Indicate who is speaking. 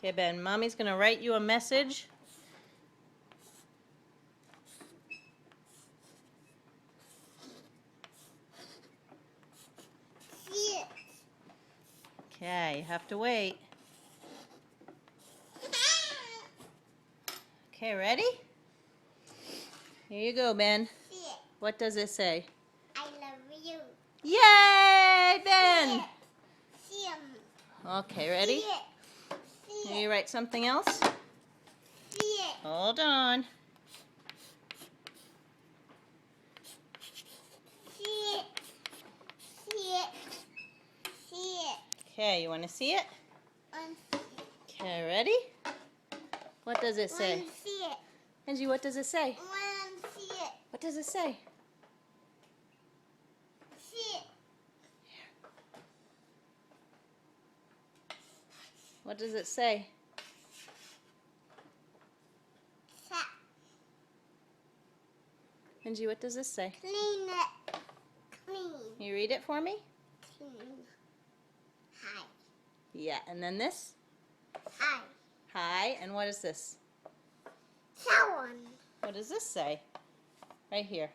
Speaker 1: Okay, Ben, Mommy's going to write you a message.
Speaker 2: See it.
Speaker 1: Okay, you have to wait. Okay, ready? Here you go, Ben.
Speaker 2: See it.
Speaker 1: What does it say?
Speaker 2: I love you.
Speaker 1: Yay, Ben!
Speaker 2: See him.
Speaker 1: Okay, ready?
Speaker 2: See it. See
Speaker 1: Can
Speaker 2: it.
Speaker 1: you write something else?
Speaker 2: See it.
Speaker 1: Hold on.
Speaker 2: See it. See it. See it.
Speaker 1: Okay, you want to see it? Okay, ready? What does it say?
Speaker 2: Want to see it.
Speaker 1: Angie, what does it say?
Speaker 2: Want to see it.
Speaker 1: What does it say?
Speaker 2: See it.
Speaker 1: What does it say?
Speaker 2: Tap.
Speaker 1: Angie, what does this say?
Speaker 2: Clean it. Clean.
Speaker 1: Can you read it for me?
Speaker 2: Clean. Hi.
Speaker 1: Yeah, and then this?
Speaker 2: Hi.
Speaker 1: Hi, and what is this?
Speaker 2: Someone.
Speaker 1: What does this say? Right here.